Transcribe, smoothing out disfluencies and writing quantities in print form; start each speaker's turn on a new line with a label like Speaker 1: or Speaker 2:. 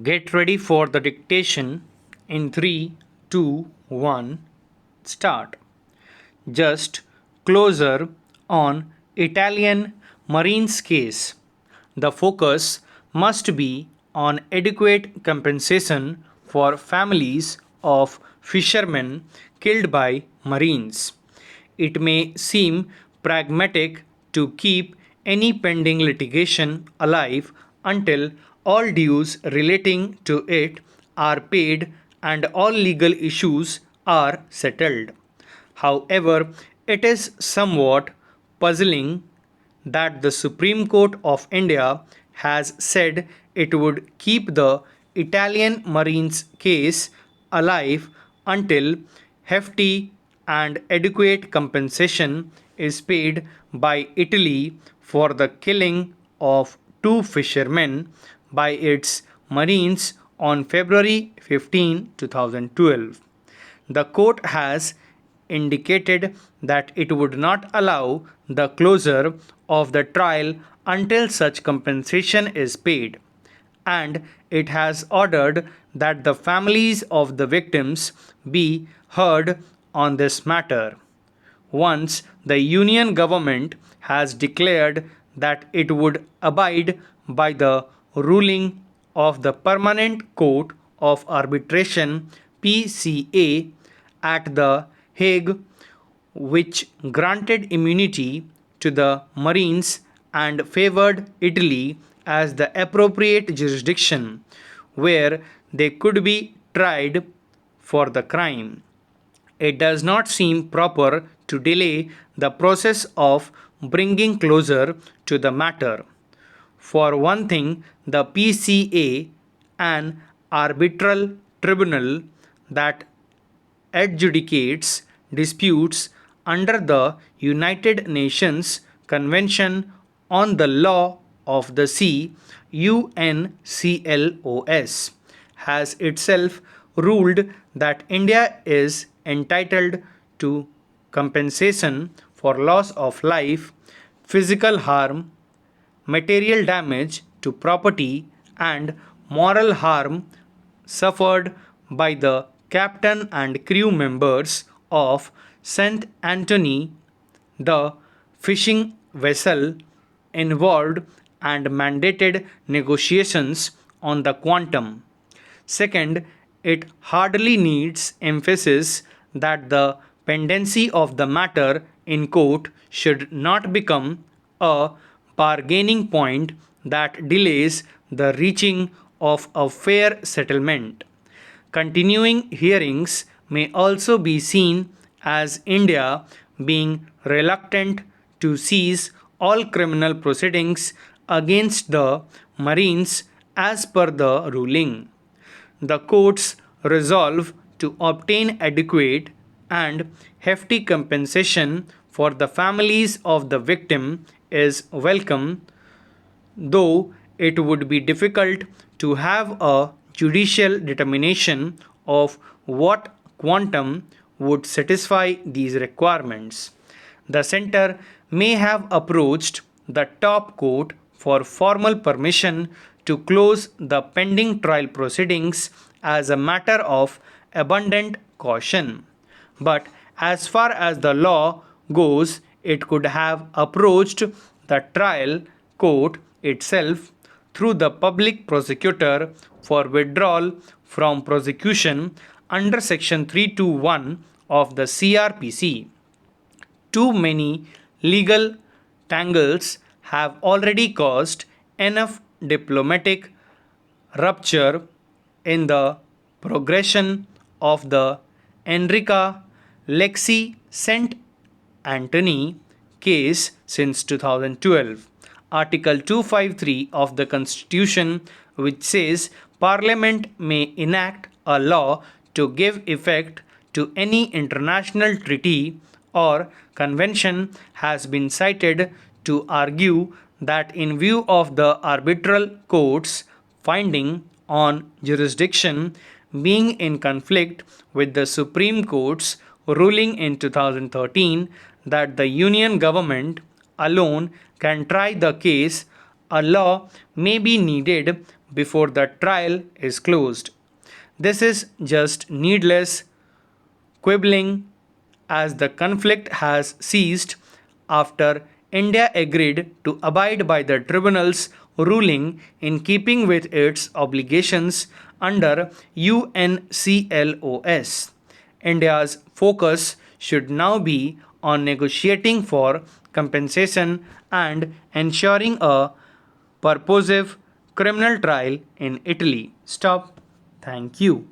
Speaker 1: Get ready for the dictation in 3, 2, 1, start. Just closer on Italian Marines case. The focus must be on adequate compensation for families of fishermen killed by Marines. It may seem pragmatic to keep any pending litigation alive until all dues relating to it are paid and all legal issues are settled. However, it is somewhat puzzling that the Supreme Court of India has said it would keep the Italian Marines case alive until hefty and adequate compensation is paid by Italy for the killing of two fishermen by its Marines on February 15, 2012. The court has indicated that it would not allow the closure of the trial until such compensation is paid, and it has ordered that the families of the victims be heard on this matter. Once the Union government has declared that it would abide by the ruling of the Permanent Court of Arbitration PCA at The Hague, which granted immunity to the Marines and favored Italy as the appropriate jurisdiction where they could be tried for the crime. It does not seem proper to delay the process of bringing closure to the matter. For one thing, the PCA, an arbitral tribunal that adjudicates disputes under the United Nations Convention on the Law of the Sea UNCLOS, has itself ruled that India is entitled to compensation for loss of life, physical harm, material damage to property, and moral harm suffered by the captain and crew members of St. Anthony, the fishing vessel involved, and mandated negotiations on the quantum. Second, it hardly needs emphasis that the pendency of the matter in court should not become a bargaining point that delays the reaching of a fair settlement. Continuing hearings may also be seen as India being reluctant to cease all criminal proceedings against the Marines as per the ruling. The court's resolve to obtain adequate and hefty compensation for the families of the victim is welcome, though it would be difficult to have a judicial determination of what quantum would satisfy these requirements. The center may have approached the top court for formal permission to close the pending trial proceedings as a matter of abundant caution. But as far as the law goes, it could have approached the trial court itself through the public prosecutor for withdrawal from prosecution under section 321 of the CRPC. Too many legal tangles have already caused enough diplomatic rupture in the progression of the Enrica Lexi St. Anthony case since 2012. Article 253 of the Constitution, which says Parliament may enact a law to give effect to any international treaty or convention, has been cited to argue that in view of the arbitral court's finding on jurisdiction being in conflict with the Supreme Court's ruling in 2013 that the Union government alone can try the case, a law may be needed before the trial is closed. This is just needless quibbling as the conflict has ceased after India agreed to abide by the tribunal's ruling in keeping with its obligations under UNCLOS. India's focus should now be on negotiating for compensation and ensuring a purposive criminal trial in Italy. Stop. Thank you.